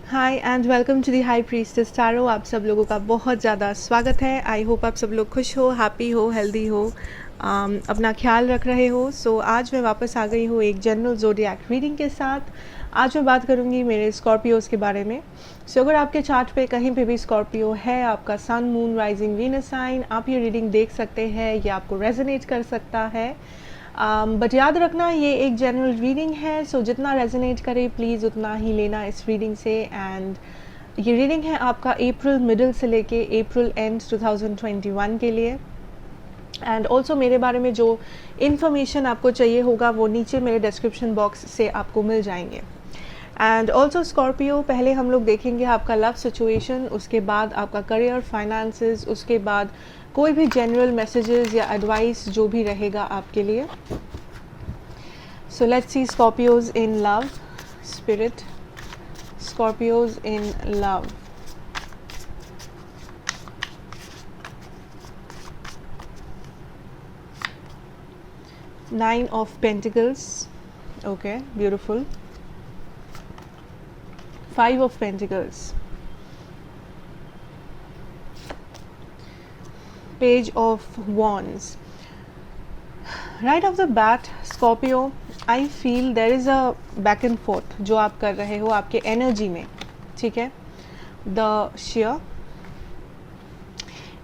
Hi and welcome to the high priestess tarot. आप सब लोगों का बहुत ज़्यादा स्वागत है। आई होप आप सब लोग खुश हो, हैप्पी हो, हेल्दी हो, अपना ख्याल रख रहे हो। आज मैं वापस आ गई हूँ एक जनरल ज़ोडिएक रीडिंग के साथ। आज मैं बात करूँगी मेरे स्कॉर्पियोज़ के बारे में। अगर आपके चार्ट पे कहीं पे भी स्कॉर्पियो है, आपका सन, मून, राइजिंग, वीनस साइन, आप ये रीडिंग देख सकते हैं। ये आपको रेजोनेट कर सकता है। बट याद रखना ये एक जनरल रीडिंग है, सो जितना रेजोनेट करे प्लीज़ उतना ही लेना इस रीडिंग से। एंड ये रीडिंग है आपका अप्रैल मिडिल से लेके अप्रैल एंड 2021 के लिए। एंड ऑल्सो मेरे बारे में जो इन्फॉर्मेशन आपको चाहिए होगा वो नीचे मेरे डिस्क्रिप्शन बॉक्स से आपको मिल जाएंगे। एंड ऑल्सो स्कॉर्पियो, पहले हम लोग देखेंगे आपका लव सिचुएशन, उसके बाद आपका करियर, फाइनेंसेस, उसके बाद कोई भी जनरल मैसेजेस या एडवाइस जो भी रहेगा आपके लिए। So let's see Scorpios in love spirit, Scorpios in love. Nine of Pentacles, okay, beautiful. Five of Pentacles, Page of Wands. Right off the bat, Scorpio, I feel there is a back and forth जो आप कर रहे हो आपके energy में, ठीक है। The sheer,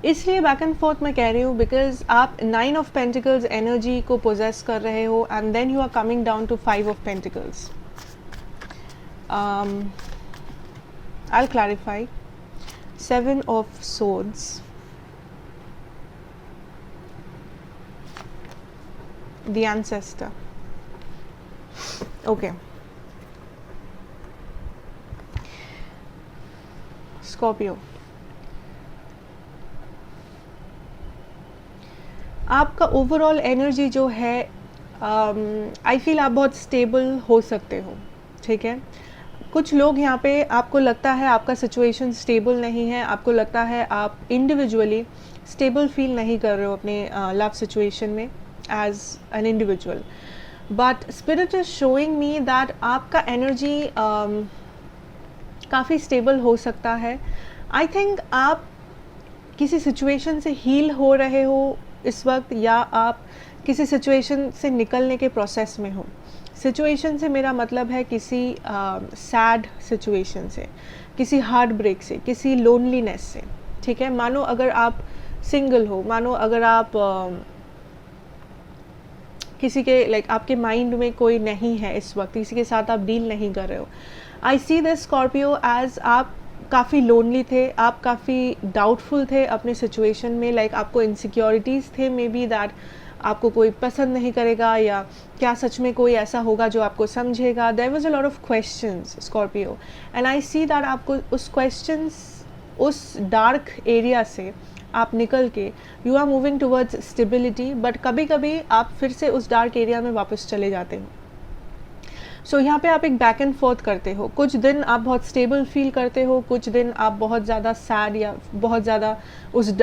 इसलिए बैक एंड फोर्थ मैं कह रही हूँ बिकॉज आप 9 ऑफ पेंटिकल्स एनर्जी को पोजेस कर रहे हो and then you are coming down to 5 of pentacles. I'll clarify. 7 of Swords, the Ancestor. Okay. Scorpio, आपका ओवरऑल एनर्जी जो है, आई फील आप बहुत स्टेबल हो सकते हो, ठीक है। कुछ लोग यहाँ पे आपको लगता है आपका सिचुएशन स्टेबल नहीं है, आपको लगता है आप इंडिविजुअली स्टेबल फील नहीं कर रहे हो अपने लव सिचुएशन में as an individual. But spirit is showing me that आपका एनर्जी काफ़ी स्टेबल हो सकता है। आई थिंक आप किसी सिचुएशन से हील हो रहे हो इस वक्त, या आप किसी सिचुएशन से निकलने के प्रोसेस में हो। सिचुएशन से मेरा मतलब है किसी सैड सिचुएशन से, किसी हार्ट ब्रेक से, किसी लोनलीनेस से, ठीक है। मानो अगर आप सिंगल हो, मानो अगर आप किसी के आपके माइंड में कोई नहीं है इस वक्त, किसी के साथ आप डील नहीं कर रहे हो। आई सी दिस स्कॉर्पियो एज आप काफ़ी लोनली थे, आप काफ़ी डाउटफुल थे अपने सिचुएशन में, आपको इनसिक्योरिटीज़ थे मे बी दैट आपको कोई पसंद नहीं करेगा, या क्या सच में कोई ऐसा होगा जो आपको समझेगा। There was a lot of questions Scorpio, and I see that आपको उस क्वेश्चंस, उस डार्क एरिया से आप निकल के you are moving towards stability. But कभी कभी आप फिर से उस डार्क एरिया में वापस चले जाते हो। सो यहाँ पे आप एक बैक एंड फोर्थ करते हो। कुछ दिन आप बहुत स्टेबल फील करते हो, कुछ दिन आप बहुत ज़्यादा सैड या बहुत ज़्यादा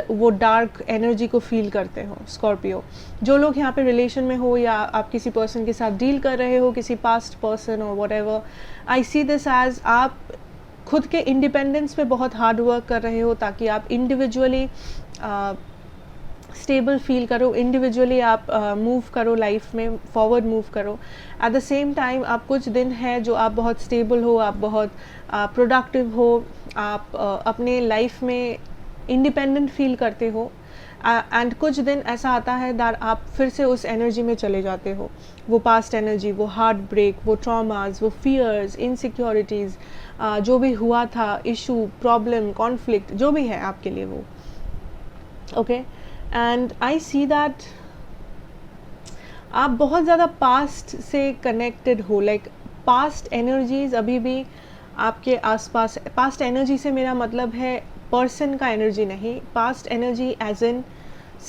वो डार्क एनर्जी को फील करते हो स्कॉर्पियो। जो लोग यहाँ पे रिलेशन में हो या आप किसी पर्सन के साथ डील कर रहे हो, किसी पास्ट पर्सन और whatever, I see this as आप खुद के इंडिपेंडेंस पे बहुत हार्ड वर्क कर रहे हो ताकि आप इंडिविजुअली स्टेबल फील करो, इंडिविजुअली आप मूव करो, लाइफ में फॉरवर्ड मूव करो। एट द सेम टाइम आप कुछ दिन है जो आप बहुत स्टेबल हो, आप बहुत प्रोडक्टिव हो, आप अपने लाइफ में इंडिपेंडेंट फील करते हो। एंड कुछ दिन ऐसा आता है दैट आप फिर से उस एनर्जी में चले जाते हो, वो पास्ट एनर्जी, वो हार्ट ब्रेक, वो ट्रॉमास, वो फियर्स, इनसिक्योरिटीज़, जो भी हुआ था, इशू, प्रॉब्लम, कॉन्फ्लिक्ट, जो भी है आपके लिए वो, okay. And I see that आप बहुत ज़्यादा पास्ट से कनेक्टेड हो, पास्ट एनर्जीज अभी भी आपके आसपास। पास्ट एनर्जी से मेरा मतलब है पर्सन का एनर्जी नहीं, past energy as in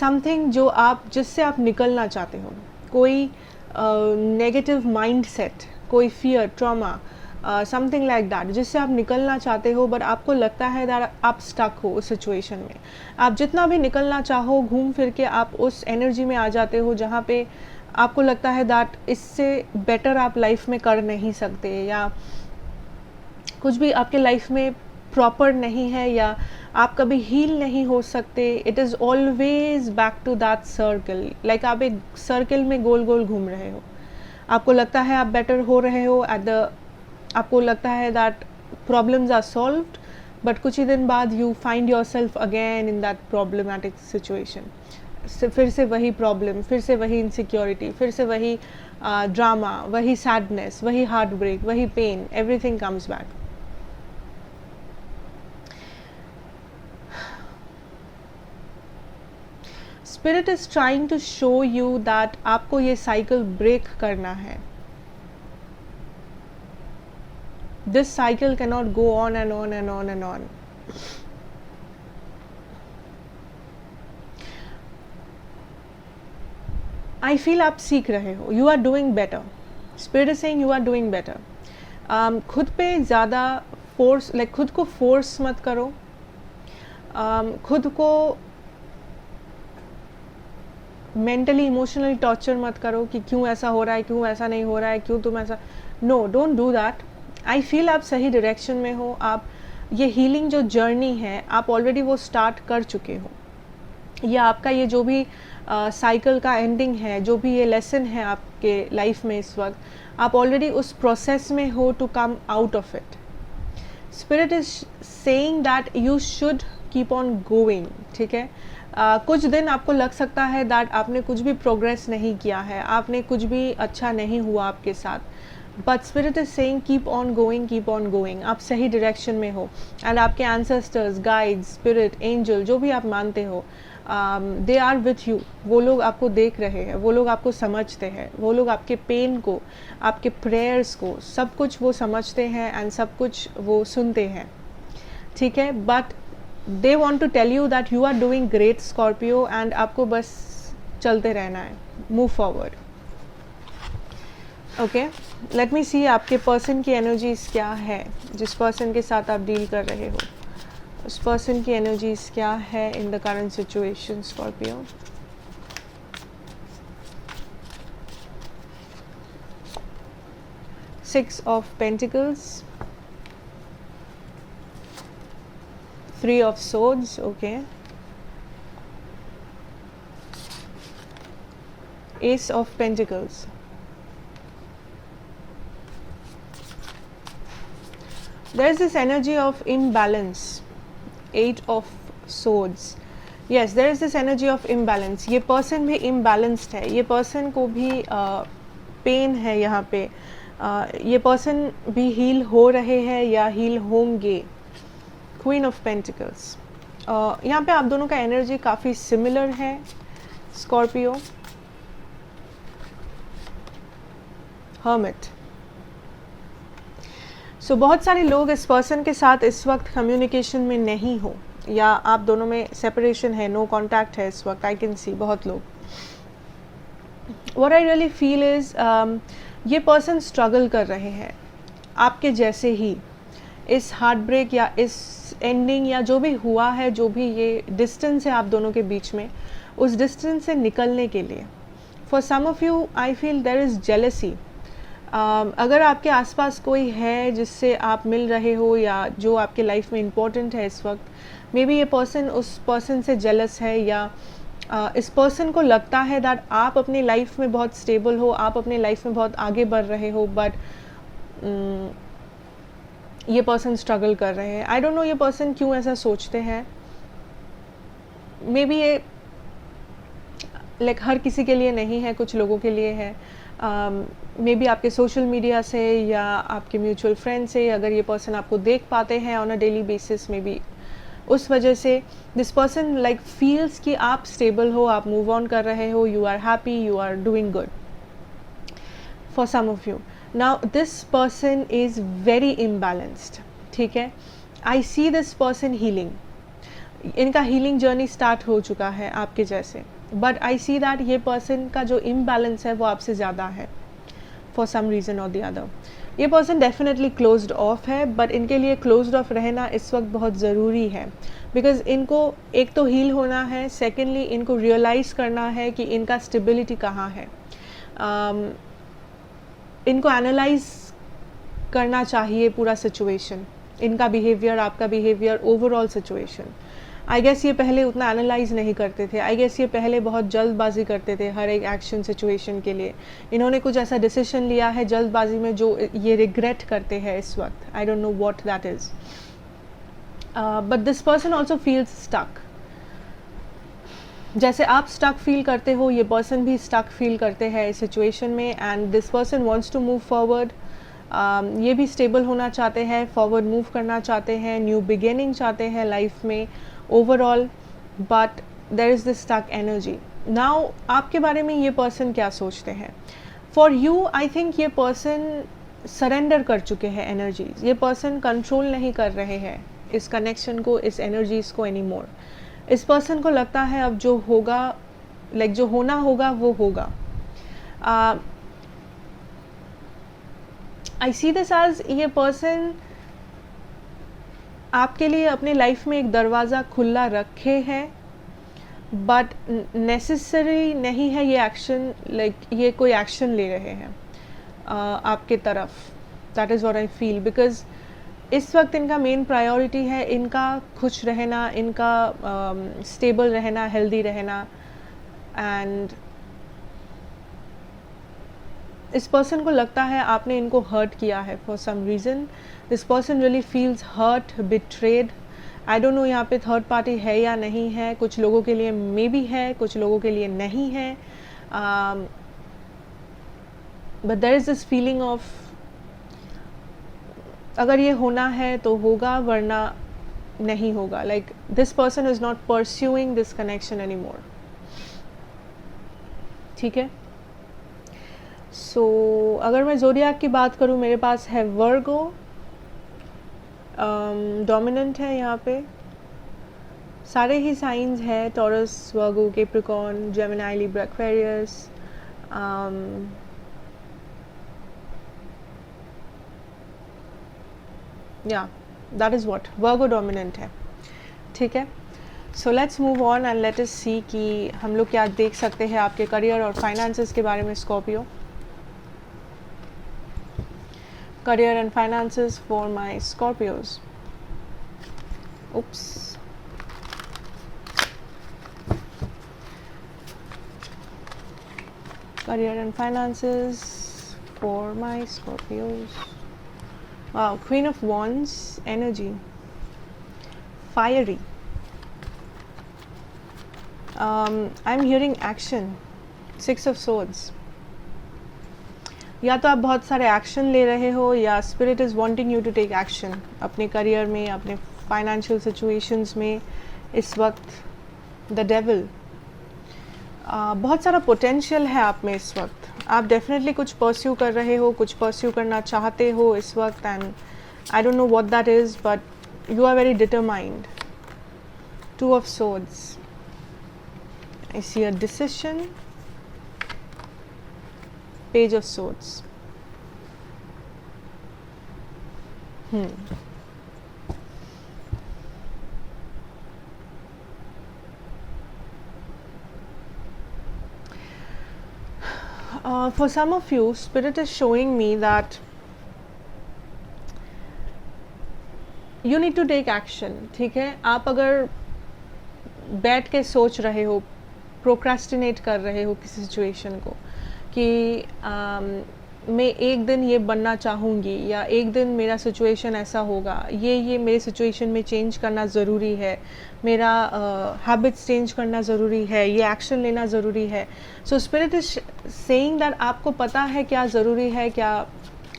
something जो आप, जिससे आप निकलना चाहते हो, कोई नेगेटिव माइंड सेट, कोई fear, trauma, something like that, जिससे आप निकलना चाहते हो। बट आपको लगता है दैट आप स्टक हो उस सिचुएशन में। आप जितना भी निकलना चाहो, घूम फिर के आप उस एनर्जी में आ जाते हो जहाँ पे आपको लगता है दैट इससे बेटर आप लाइफ में कर नहीं सकते, या कुछ भी आपके लाइफ में प्रॉपर नहीं है या आप कभी हील नहीं हो सकते, it is always back to that circle. Like आप एक सर्कल में गोल गोल घूम रहे हो। आपको लगता है आप बेटर हो रहे हो आपको लगता है that problems are solved, but कुछ ही दिन बाद you find yourself again in that problematic situation. फिर से वही प्रॉब्लम, फिर से वही इनसिक्योरिटी, फिर से वही ड्रामा, वही सैडनेस, वही हार्ट ब्रेक, वही pain, everything comes back. Spirit is trying to show you that आपको ये साइकिल ब्रेक करना है। This cycle cannot go on and on and on and on. I feel आप सीख रहे हो, you are doing better. Spirit is saying you are doing better. खुद पे ज़्यादा फोर्स, लाइक खुद को फोर्स मत करो। खुद को मेंटली इमोशनली टॉर्चर मत करो कि क्यों ऐसा हो रहा है, क्यों ऐसा नहीं हो रहा है, क्यों तुम ऐसा। No, don't do that. I feel आप सही डायरेक्शन में हो। आप ये हीलिंग जो जर्नी है आप ऑलरेडी वो स्टार्ट कर चुके हो। या आपका ये जो भी साइकिल का एंडिंग है, जो भी ये लेसन है आपके लाइफ में इस वक्त, आप ऑलरेडी उस प्रोसेस में हो to come out of it. Spirit is saying that you should keep on going. ठीक है, कुछ दिन आपको लग सकता है दैट आपने कुछ भी प्रोग्रेस नहीं किया है, आपने कुछ भी अच्छा नहीं हुआ आपके साथ, but spirit is saying keep on going, keep on going. आप सही डायरेक्शन में हो। एंड आपके एंसेस्टर्स, गाइड्स, स्पिरिट, एंजल, जो भी आप मानते हो, दे आर विथ यू। वो लोग आपको देख रहे हैं, वो लोग आपको समझते हैं, वो लोग आपके पेन को, आपके प्रेयर्स को, सब कुछ वो समझते हैं एंड सब कुछ वो सुनते हैं। ठीक है, but they want to tell you that you are doing great Scorpio, and आपको बस चलते रहना है, move forward. Okay, let me see आपके पर्सन की एनर्जीज क्या है, जिस पर्सन के साथ आप डील कर रहे हो। उस पर्सन की एनर्जीज क्या है in the current situation Scorpio. Six of pentacles, three of swords, okay, S of pentacles, there is this energy of imbalance, eight of swords. Yes, there is this energy of imbalance. ये person भी imbalanced है, ये person को भी pain है यहाँ पे, ये person भी heal हो रहे हैं या heal होंगे। Queen of Pentacles, यहाँ पे आप दोनों का energy काफ़ी similar है Scorpio। Hermit, सो बहुत सारे लोग इस पर्सन के साथ इस वक्त कम्युनिकेशन में नहीं हो, या आप दोनों में सेपरेशन है, नो कांटेक्ट है इस वक्त। आई कैन सी बहुत लोग। What I really feel is ये पर्सन स्ट्रगल कर रहे हैं आपके जैसे ही, इस हार्ट ब्रेक या इस एंडिंग या जो भी हुआ है, जो भी ये डिस्टेंस है आप दोनों के बीच में, उस डिस्टेंस से निकलने के लिए। For some of you I feel there is jealousy. अगर आपके आसपास कोई है जिससे आप मिल रहे हो या जो आपके लाइफ में इम्पोर्टेंट है इस वक्त, मे बी ये पर्सन उस पर्सन से जेलस है, या इस पर्सन को लगता है दैट आप अपनी लाइफ में बहुत स्टेबल हो, आप अपने लाइफ में बहुत आगे बढ़ रहे हो, बट ये पर्सन स्ट्रगल कर रहे हैं। आई डोंट नो ये पर्सन क्यों ऐसा सोचते हैं। मे बी ये लाइक हर किसी के लिए नहीं है, कुछ लोगों के लिए है। मे बी आपके सोशल मीडिया से या आपके म्यूचुअल फ्रेंड से अगर ये पर्सन आपको देख पाते हैं on a daily basis, may be उस वजह से दिस पर्सन लाइक फील्स कि आप स्टेबल हो, आप मूव ऑन कर रहे हो, you are happy, you are doing good. For some of you now this person is very imbalanced. ठीक है, I see this person healing, इनका हीलिंग जर्नी स्टार्ट हो चुका है आपके जैसे, बट आई सी दैट ये पर्सन का जो इम्बैलेंस है वो आपसे ज़्यादा है फॉर सम रीज़न और द अदर। ये पर्सन डेफिनेटली क्लोज्ड ऑफ है, बट इनके लिए क्लोज्ड ऑफ रहना इस वक्त बहुत ज़रूरी है, बिकॉज इनको एक तो हील होना है, सेकेंडली इनको रियलाइज़ करना है कि इनका स्टेबिलिटी कहाँ है। इनको एनालाइज करना चाहिए पूरा सिचुएशन, इनका बिहेवियर, आपका behaviour, overall situation. I guess ये पहले उतना एनालाइज नहीं करते थे, आई गेस ये पहले बहुत जल्दबाजी करते थे हर एक एक्शन सिचुएशन के लिए। इन्होंने कुछ ऐसा डिसीजन लिया है जल्दबाजी में जो ये रिग्रेट करते हैं इस वक्त। I don't know what that is, but this person also feels stuck. जैसे आप स्टक फील करते हो, ये पर्सन भी स्टक फील करते हैं इस सिचुएशन में, and this person wants to move forward. ये भी स्टेबल होना चाहते हैं, फॉरवर्ड मूव करना चाहते हैं, न्यू बिगिनिंग चाहते हैं लाइफ में overall, but there is this stuck energy. Now आपके बारे में ये पर्सन क्या सोचते हैं? फॉर यू आई थिंक ये पर्सन सरेंडर कर चुके हैं एनर्जीज। ये पर्सन कंट्रोल नहीं कर रहे हैं इस कनेक्शन को, इस एनर्जीज को एनी मोर। इस पर्सन को लगता है अब जो होगा, लाइक जो होना होगा वो होगा। आई सी दिस एज ये पर्सन आपके लिए अपने लाइफ में एक दरवाज़ा खुला रखे हैं, बट नेसेसरी नहीं है ये एक्शन, लाइक ये कोई एक्शन ले रहे हैं आपके तरफ। That is what I feel, because इस वक्त इनका मेन प्रायोरिटी है इनका खुश रहना, इनका स्टेबल रहना, हेल्दी रहना। एंड इस पर्सन को लगता है आपने इनको हर्ट किया है for some reason. This person really feels hurt, betrayed. I don't know यहाँ पे थर्ड पार्टी है या नहीं है, कुछ लोगों के लिए मे बी है, कुछ लोगों के लिए नहीं है, but there is this feeling of अगर ये होना है तो होगा, वरना नहीं होगा। Like this person is not pursuing this connection anymore. ठीक है, सो अगर मैं ज़ोडिएक की बात करूँ, मेरे पास है वर्गो, डोमिनेंट है यहाँ पे। सारे ही साइंस है, Taurus, Virgo, Capricorn, Gemini, Libra, Aquarius. Yeah that is what Virgo dominant है। ठीक है, so let's move on and let us see कि हम लोग क्या देख सकते हैं आपके करियर और फाइनेंसेस के बारे में। Scorpio, career and finances for my Scorpios. Oops, career and finances for my Scorpios. Wow, Queen of Wands energy, fiery. I'm hearing action, Six of Swords. या तो आप बहुत सारे एक्शन ले रहे हो, या spirit is wanting you to take action अपने करियर में, अपने फाइनेंशियल सिचुएशंस में इस वक्त। द डेविल, बहुत सारा पोटेंशियल है आप में इस वक्त। आप डेफिनेटली कुछ परस्यू कर रहे हो, कुछ परस्यू करना चाहते हो इस वक्त, and I don't know what that is, but you are very determined. Two of swords, I see a decision, page of swords. For some of you, Spirit is showing me that you need to take action. ठीक है, आप अगर बैठ के सोच रहे हो, procrastinate कर रहे हो किसी सिचुएशन को कि मैं एक दिन ये बनना चाहूँगी, या एक दिन मेरा सिचुएशन ऐसा होगा, ये मेरे सिचुएशन में चेंज करना ज़रूरी है, मेरा हैबिट्स चेंज करना ज़रूरी है, ये एक्शन लेना ज़रूरी है। सो स्पिरिट इज सेइंग दैट आपको पता है क्या ज़रूरी है, क्या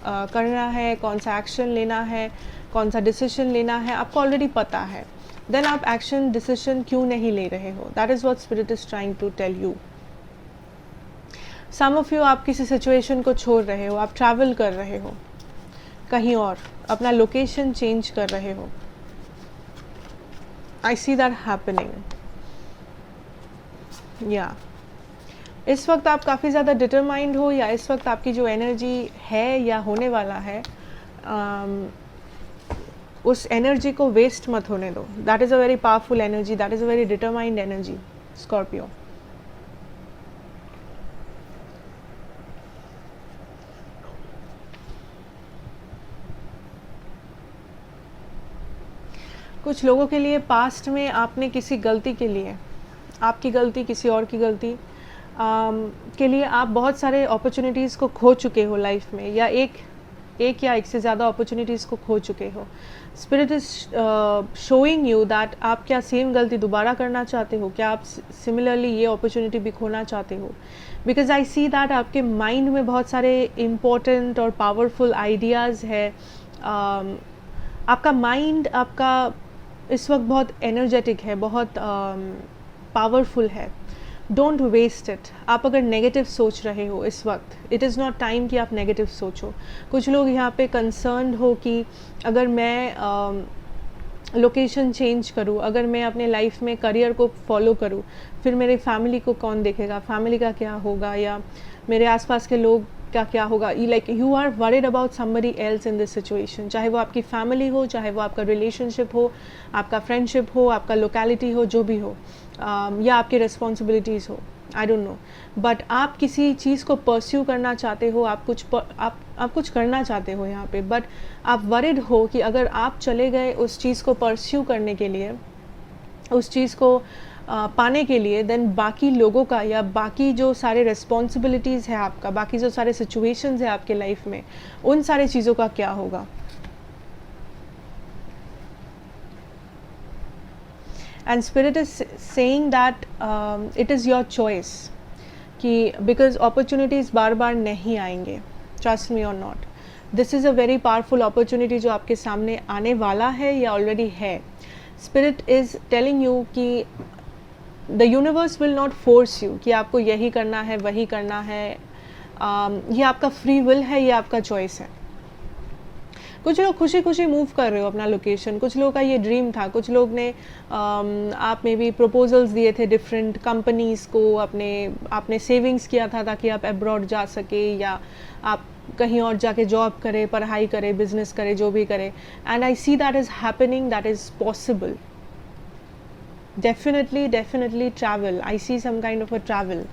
करना है, कौन सा एक्शन लेना है, कौन सा डिसीजन लेना है, आपको ऑलरेडी पता है। देन आप एक्शन डिसीजन क्यों नहीं ले रहे हो? That is what spirit is trying to tell you. Some of you, आप किसी सिचुएशन को छोड़ रहे हो, आप ट्रैवल कर रहे हो कहीं और, अपना लोकेशन चेंज कर रहे हो। आई सी दैट हैपनिंग। या इस वक्त आप काफ़ी ज़्यादा डिटरमाइंड हो, या इस वक्त आपकी जो एनर्जी है या होने वाला है, उस एनर्जी को वेस्ट मत होने दो। That is a very powerful energy, that is a very determined energy, Scorpio. कुछ लोगों के लिए पास्ट में आपने किसी गलती के लिए, आपकी गलती किसी और की गलती के लिए आप बहुत सारे अपॉर्चुनिटीज़ को खो चुके हो लाइफ में, या एक या एक से ज़्यादा अपॉर्चुनिटीज़ को खो चुके हो। Spirit is showing you that आप क्या सेम गलती दोबारा करना चाहते हो, क्या आप सिमिलरली ये अपॉर्चुनिटी भी खोना चाहते हो। बिकॉज आई सी दैट आपके माइंड में बहुत सारे इम्पोर्टेंट और पावरफुल आइडियाज़ है। आपका माइंड आपका इस वक्त बहुत एनर्जेटिक है, बहुत पावरफुल है। Don't waste it. आप अगर नेगेटिव सोच रहे हो इस वक्त, इट इज़ नॉट टाइम कि आप नेगेटिव सोचो। कुछ लोग यहाँ पे कंसर्न्ड हो कि अगर मैं लोकेशन चेंज करूँ, अगर मैं अपने लाइफ में करियर को फॉलो करूँ, फिर मेरे फैमिली को कौन देखेगा, फैमिली का क्या होगा, या मेरे आसपास के लोग का क्या होगा। Like you are worried about somebody else in this situation, चाहे वो आपकी फैमिली हो, चाहे वो आपका रिलेशनशिप हो, आपका फ्रेंडशिप हो, आपका लोकेलिटी हो, जो भी हो, या आपकी रिस्पॉन्सिबिलिटीज़ हो, आई डोंट नो। बट आप किसी चीज़ को परस्यू करना चाहते हो, आप कुछ करना चाहते हो यहाँ पे, बट आप वरीड हो कि अगर आप चले गए उस चीज़ को परस्यू करने के लिए, उस चीज़ को पाने के लिए, देन बाकी लोगों का या बाकी जो सारे रिस्पॉन्सिबिलिटीज़ है आपका, बाकी जो सारे सिचुएशंस है आपके लाइफ में, उन सारे चीज़ों का क्या होगा। And spirit is saying that it is your choice, कि बिकॉज अपॉर्चुनिटीज़ बार बार नहीं आएंगे, ट्रस्ट मी और not. This is a very powerful opportunity जो आपके सामने आने वाला है या ऑलरेडी है। स्पिरिट इज़ टेलिंग यू कि the universe will not force you कि आपको यही करना है, वही करना है। ये आपका फ्री विल है, ये आपका चॉइस है। कुछ लोग खुशी खुशी मूव कर रहे हो अपना लोकेशन, कुछ लोगों का ये ड्रीम था, कुछ लोग ने आप में भी प्रपोजल्स दिए थे डिफरेंट कंपनीज़ को, आपने सेविंग्स किया था ताकि आप अब्रॉड जा सके, या आप कहीं और जाके जॉब करे, पढ़ाई करे, बिजनेस करे, जो भी करे। And I see that is happening, that is possible. Definitely travel, I see some kind of a travel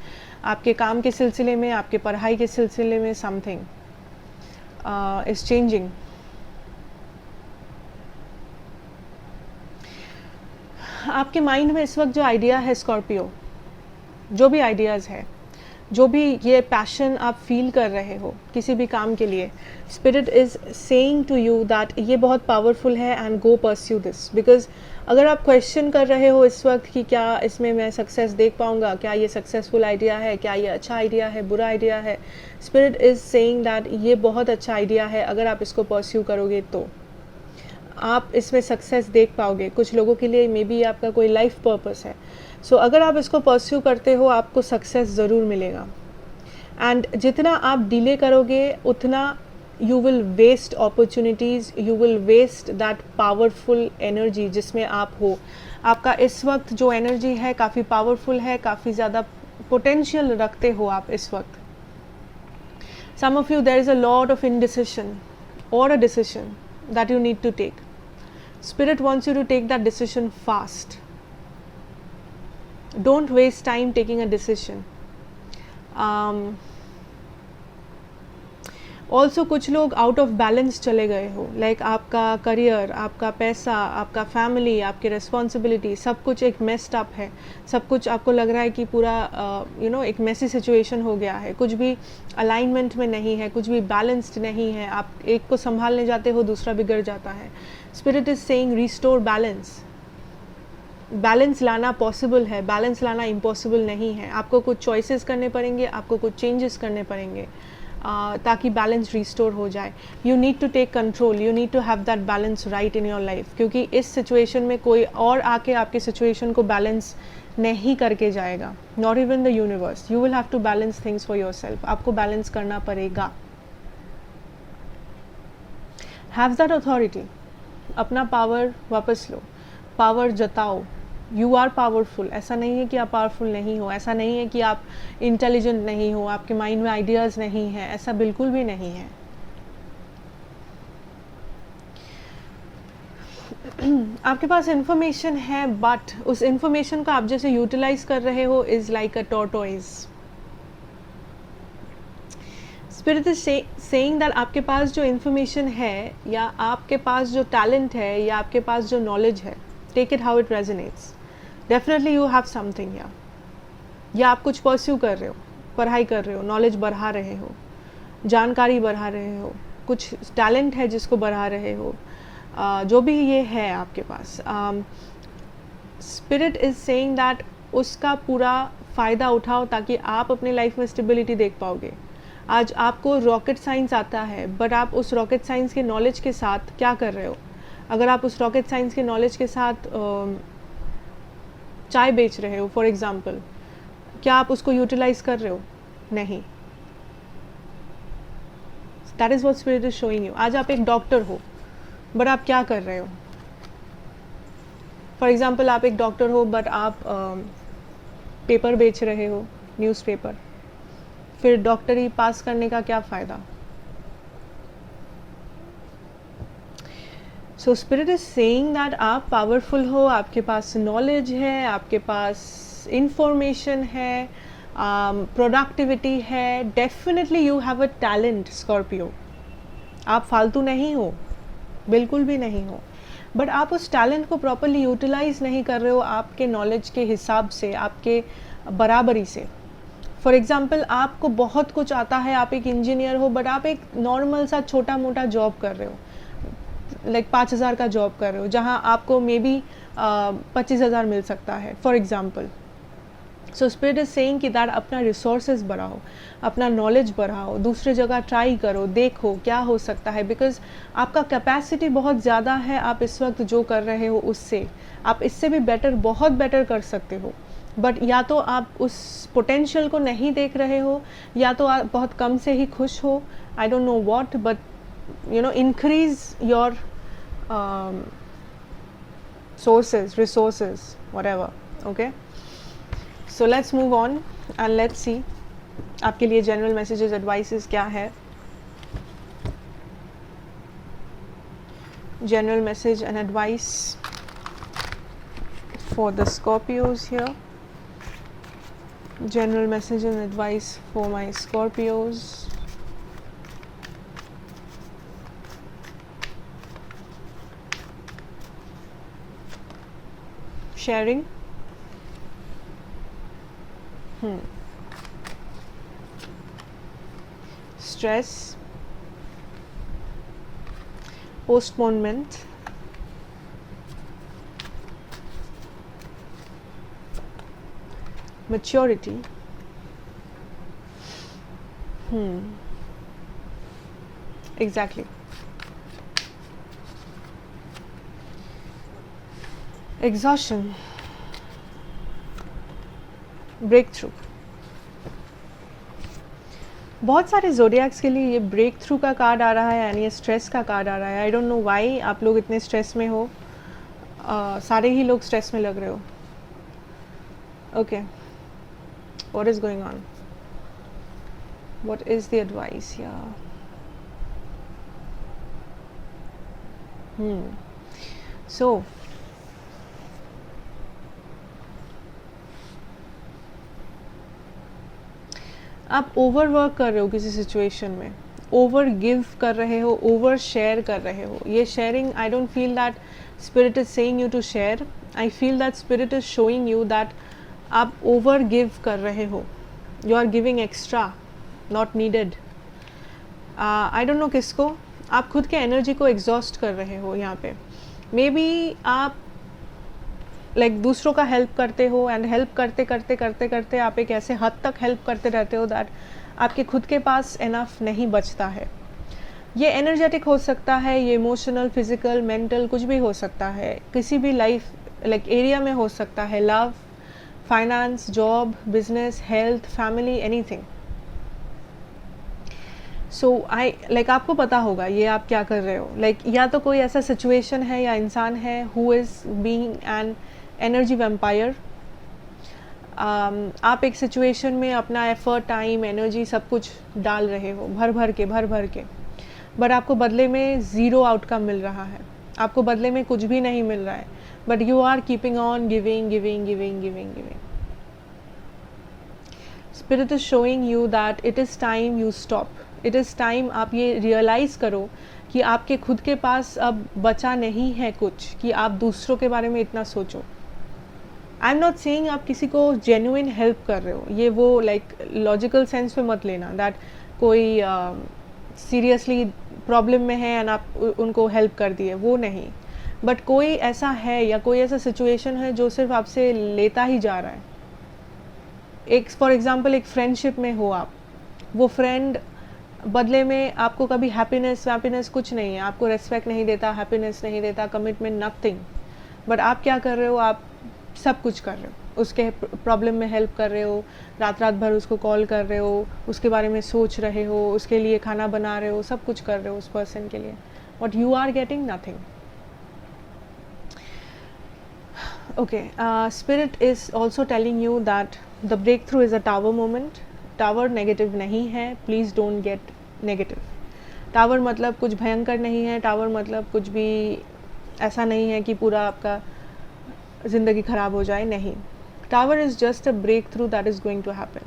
आपके काम के सिलसिले में, आपके पढ़ाई के सिलसिले में, समथिंग इज चेंजिंग। आपके माइंड में इस वक्त जो आइडिया है स्कॉर्पियो, जो भी आइडियाज़ है, जो भी ये पैशन आप फील कर रहे हो किसी भी काम के लिए, spirit is saying to you that ये बहुत पावरफुल है and go pursue this. Because अगर आप क्वेश्चन कर रहे हो इस वक्त कि क्या इसमें मैं सक्सेस देख पाऊँगा, क्या ये सक्सेसफुल आइडिया है, क्या ये अच्छा आइडिया है, बुरा आइडिया है, स्पिरिट इज़ सेइंग दैट ये बहुत अच्छा आइडिया है। अगर आप इसको परस्यू करोगे तो आप इसमें सक्सेस देख पाओगे। कुछ लोगों के लिए मे बी आपका कोई लाइफ पर्पस है, सो अगर आप इसको परस्यू करते हो आपको सक्सेस ज़रूर मिलेगा। एंड जितना आप डिले करोगे उतना you will waste opportunities, you will waste that powerful energy जिसमें आप हो। आपका इस वक्त जो एनर्जी है काफ़ी पावरफुल है, काफ़ी ज़्यादा पोटेंशियल रखते हो आप इस वक्त। Some of you there is a lot of indecision और a decision that you need to take. Spirit wants you to take that decision fast. Don't waste time taking a decision. Also कुछ लोग out of balance चले गए हो, like आपका career, आपका पैसा, आपका फैमिली, आपकी रिस्पॉन्सिबिलिटी, सब कुछ एक मेस्ड अप है। सब कुछ आपको लग रहा है कि पूरा एक मेसी सिचुएशन हो गया है, कुछ भी अलाइनमेंट में नहीं है, कुछ भी बैलेंस्ड नहीं है। आप एक को संभालने जाते हो दूसरा बिगड़ जाता है। Spirit is saying restore balance. Balance लाना पॉसिबल है, बैलेंस लाना इम्पॉसिबल नहीं है। आपको कुछ चॉइसेस करने पड़ेंगे, आपको कुछ चेंजेस करने पड़ेंगे ताकि बैलेंस रिस्टोर हो जाए। You need to take control, you need to have that balance right in your life, क्योंकि इस सिचुएशन में कोई और आके आपके सिचुएशन को बैलेंस नहीं करके जाएगा, not even the universe. You will have to balance things for योर सेल्फ। आपको बैलेंस करना पड़ेगा। हैव दैट अथॉरिटी, अपना पावर वापस लो, पावर जताओ। You are powerful. ऐसा नहीं है कि आप पावरफुल नहीं हो, ऐसा नहीं है कि आप इंटेलिजेंट नहीं हो, आपके माइंड में आइडियाज़ नहीं है, ऐसा बिल्कुल भी नहीं है। आपके पास इंफॉर्मेशन है, बट उस इंफॉर्मेशन को आप जैसे यूटिलाइज कर रहे हो is like a tortoise. Spirit is saying that आपके पास जो इन्फॉर्मेशन है या आपके पास जो टैलेंट है या आपके पास जो नॉलेज है, take it how it resonates, definitely you have something. या आप कुछ परस्यू कर रहे हो, पढ़ाई कर रहे हो, नॉलेज बढ़ा रहे हो, जानकारी बढ़ा रहे हो, कुछ टैलेंट है जिसको बढ़ा रहे हो, जो भी ये है आपके पास, स्पिरिट इज सेइंग दैट उसका पूरा फ़ायदा उठाओ ताकि आप अपने लाइफ में स्टेबिलिटी देख पाओगे। आज आपको रॉकेट साइंस आता है, बट आप उस रॉकेट साइंस के नॉलेज के साथ क्या कर रहे हो? अगर आप उस रॉकेट साइंस के नॉलेज के साथ चाय बेच रहे हो फॉर एग्ज़ाम्पल, क्या आप उसको यूटिलाइज कर रहे हो? नहीं। That is what spirit is showing you. आज आप एक डॉक्टर हो, बट आप क्या कर रहे हो? फॉर एग्ज़ाम्पल आप एक डॉक्टर हो बट आप पेपर बेच रहे हो, न्यूज़पेपर, फिर डॉक्टरी पास करने का क्या फ़ायदा? सो स्पिरिट इज सेइंग दैट आप पावरफुल हो, आपके पास नॉलेज है, आपके पास इंफॉर्मेशन है, प्रोडक्टिविटी है, definitely you have a talent Scorpio. आप फालतू नहीं हो, बिल्कुल भी नहीं हो, बट आप उस टैलेंट को प्रॉपरली यूटिलाइज नहीं कर रहे हो आपके नॉलेज के हिसाब से, आपके बराबरी से। फॉर एग्ज़ाम्पल आपको बहुत कुछ आता है, आप एक इंजीनियर हो, बट आप एक नॉर्मल सा छोटा मोटा जॉब कर रहे हो, लाइक 5,000 का जॉब कर रहे हो, जहाँ आपको मे बी 25,000 मिल सकता है for example. So spirit is saying कि दैट अपना रिसोर्सेज बढ़ाओ, अपना नॉलेज बढ़ाओ, दूसरे जगह ट्राई करो, देखो क्या हो सकता है, बिकॉज आपका कैपेसिटी बहुत ज़्यादा है। आप इस वक्त जो कर रहे हो उससे आप इससे भी बेटर, बहुत बेटर कर सकते हो, बट या तो आप उस पोटेंशियल को नहीं देख रहे हो, या तो आप बहुत कम से ही खुश हो। आई don't know what, but you know, increase your sources, resources, whatever. Okay, so let's move on and let's see आपके लिए general messages, advices क्या है। General message and advice for the Scorpios here. General message and advice for my Scorpios. Sharing. Stress. Postponement. Maturity. Exactly. Exhaustion. Breakthrough. बहुत सारे zodiacs के लिए ये break through का कार्ड आ रहा है यानी ये स्ट्रेस का कार्ड आ रहा है। आई डोंट नो वाई आप लोग इतने स्ट्रेस में हो, सारे ही लोग स्ट्रेस में लग रहे हो। Okay, what is going on, what is the advice यार। सो आप ओवर वर्क कर रहे हो किसी सिचुएशन में, ओवर गिव कर रहे हो, ओवर शेयर कर रहे हो। ये sharing, I don't feel that spirit is saying you to share, I feel that spirit is showing you that आप ओवर गिव कर रहे हो, you are giving extra, not needed. I don't know किसको, आप खुद के एनर्जी को exhaust कर रहे हो यहाँ पे। मे बी आप लाइक दूसरों का हेल्प करते हो एंड हेल्प करते करते करते करते आप एक ऐसे हद तक हेल्प करते रहते हो दैट आपके खुद के पास इनफ नहीं बचता है। ये एनर्जेटिक हो सकता है, ये इमोशनल, फिजिकल, मेंटल, कुछ भी हो सकता है, किसी भी लाइफ लाइक एरिया में हो सकता है, love, finance, job, business, health, family, anything. So I like आपको पता होगा ये आप क्या कर रहे हो। लाइक या तो कोई ऐसा सिचुएशन है या इंसान है who is being an energy vampire. आप एक सिचुएशन में अपना एफर्ट, टाइम, एनर्जी सब कुछ डाल रहे हो भर भर के, बट आपको बदले में ज़ीरो आउटकम मिल रहा है, आपको बदले में कुछ भी नहीं मिल रहा है, but you are keeping on giving giving giving giving giving. Spirit is showing you that it is time you stop. It is time आप ये रियलाइज़ करो कि आपके खुद के पास अब बचा नहीं है कुछ कि आप दूसरों के बारे में इतना सोचो। आई एम नॉट सेइंग आप किसी को जेन्युइन हेल्प कर रहे हो, ये वो लाइक लॉजिकल सेंस में मत लेना दैट कोई सीरियसली प्रॉब्लम में है एंड आप उनको हेल्प कर दिए, वो नहीं। बट कोई ऐसा है या कोई ऐसा सिचुएशन है जो सिर्फ आपसे लेता ही जा रहा है। एक फॉर एग्जांपल एक फ्रेंडशिप में हो आप, वो फ्रेंड बदले में आपको कभी हैप्पीनेस कुछ नहीं है, आपको रेस्पेक्ट नहीं देता, हैप्पीनेस नहीं देता, कमिटमेंट नथिंग। बट आप क्या कर रहे हो, आप सब कुछ कर रहे हो, उसके प्रॉब्लम में हेल्प कर रहे हो, रात रात भर उसको कॉल कर रहे हो, उसके बारे में सोच रहे हो, उसके लिए खाना बना रहे हो, सब कुछ कर रहे हो उस पर्सन के लिए, but you are getting nothing. Okay, spirit is also telling you that the breakthrough is a tower moment. Tower negative नहीं है, please don't get negative. Tower मतलब कुछ भयंकर नहीं है, टावर मतलब कुछ भी ऐसा नहीं है कि पूरा आपका ज़िंदगी ख़राब हो जाए, नहीं। Tower is just a break through that is going to happen.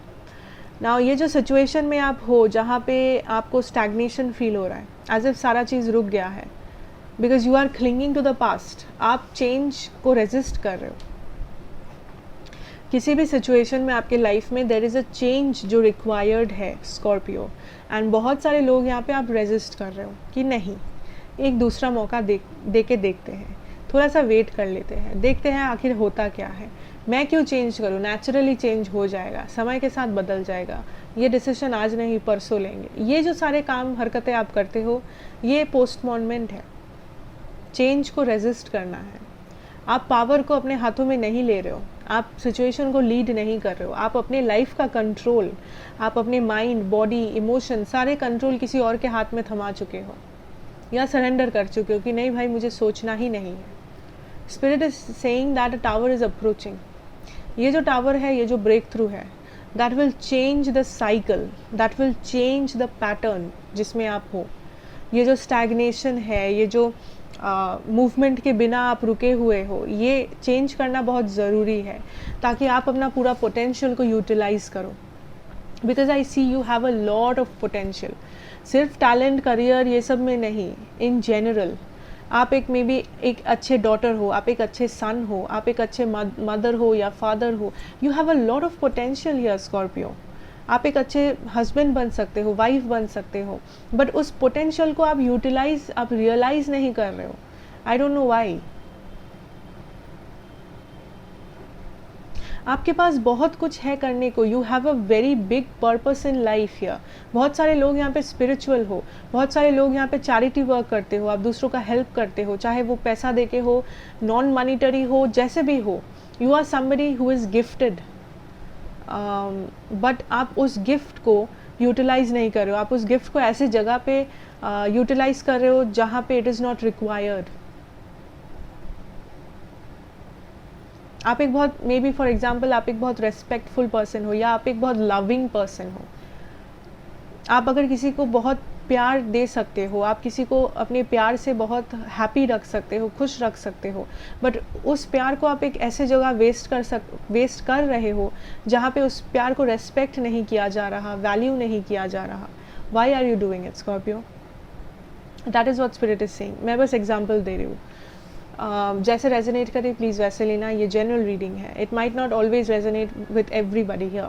Now ये जो सिचुएशन में आप हो जहाँ पे आपको स्टैग्नेशन फील हो रहा है, एज इफ सारा चीज़ रुक गया है, because you are clinging to the past, आप चेंज को रेजिस्ट कर रहे हो। किसी भी सिचुएशन में आपके लाइफ में देयर इज़ अ चेंज जो रिक्वायर्ड है स्कॉर्पियो, एंड बहुत सारे लोग यहाँ पे आप रेजिस्ट कर रहे हो कि नहीं, एक दूसरा मौका दे के देखते हैं, थोड़ा सा वेट कर लेते हैं, देखते हैं आखिर होता क्या है, मैं क्यों चेंज करूँ, नेचुरली चेंज हो जाएगा, समय के साथ बदल जाएगा, ये डिसीजन आज नहीं परसों लेंगे। ये जो सारे काम हरकतें आप करते हो, ये पोस्टपोनमेंट है। चेंज को रेजिस्ट करना है। आप पावर को अपने हाथों में नहीं ले रहे हो, आप सिचुएशन को लीड नहीं कर रहे हो, आप अपने लाइफ का कंट्रोल, आप अपने माइंड, बॉडी, इमोशन, सारे कंट्रोल किसी और के हाथ में थमा चुके हो या सरेंडर कर चुके हो कि नहीं भाई मुझे सोचना ही नहीं है। Spirit is saying that a tower is approaching. ये जो टावर है, ये जो ब्रेक थ्रू है, that will change the cycle, that will change the pattern जिसमें आप हो। ये जो स्टैग्नेशन है, ये जो मूवमेंट के बिना आप रुके हुए हो, ये चेंज करना बहुत ज़रूरी है ताकि आप अपना पूरा पोटेंशियल को यूटिलाइज करो। Because I see you have a lot of potential, सिर्फ टैलेंट, करियर ये सब में नहीं, इन जनरल। आप एक मे बी एक अच्छे डॉटर हो, आप एक अच्छे सन हो, आप एक अच्छे मदर हो या फादर हो, you have a lot of potential here Scorpio. आप एक अच्छे हस्बैंड बन सकते हो, वाइफ बन सकते हो, बट उस पोटेंशियल को आप यूटिलाइज, आप रियलाइज नहीं कर रहे हो। आई डोंट नो वाई। आपके पास बहुत कुछ है करने को, you have a very big purpose in life here. बहुत सारे लोग यहाँ पे स्पिरिचुअल हो, बहुत सारे लोग यहाँ पे चैरिटी वर्क करते हो, आप दूसरों का हेल्प करते हो, चाहे वो पैसा देके हो, नॉन मॉनिटरी हो, जैसे भी हो। You are somebody who is gifted, but आप उस गिफ्ट को यूटिलाइज नहीं कर रहे हो। आप उस गिफ्ट को ऐसे जगह पे यूटिलाइज कर रहे हो जहाँ पे इट इज़ नॉट रिक्वायर्ड। आप एक बहुत, मे बी फॉर एग्जाम्पल, आप एक बहुत रेस्पेक्टफुल पर्सन हो या आप एक बहुत लविंग पर्सन हो। आप अगर किसी को बहुत प्यार दे सकते हो, आप किसी को अपने प्यार से बहुत हैप्पी रख सकते हो, खुश रख सकते हो, बट उस प्यार को आप एक ऐसे जगह वेस्ट कर रहे हो जहाँ पे उस प्यार को रेस्पेक्ट नहीं किया जा रहा, वैल्यू नहीं किया जा रहा। Why are you doing it Scorpio? That is what spirit is saying. मैं बस एग्जाम्पल दे रही हूँ, जैसे रेजोनेट करे प्लीज़ वैसे लेना, ये जनरल रीडिंग है, it might not always resonate with everybody here.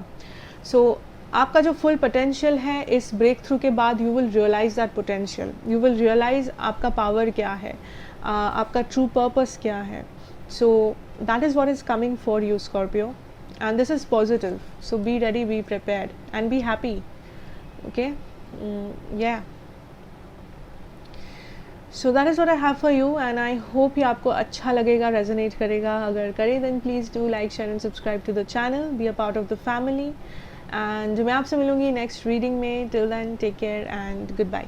So आपका जो फुल पोटेंशियल है, इस ब्रेक थ्रू के बाद you will realise that potential, you will realise आपका पावर क्या है, आपका ट्रू पर्पस क्या है। So that is what is coming for you Scorpio, and this is positive. So be ready, be prepared and be happy. Okay, yeah so that is what I have for you, and I hope ये आपको अच्छा लगेगा, resonate करेगा। अगर करे then please do like, share and subscribe to the channel, be a part of the family. And मैं आपसे मिलूंगी नेक्स्ट रीडिंग में। Till then take care and good bye.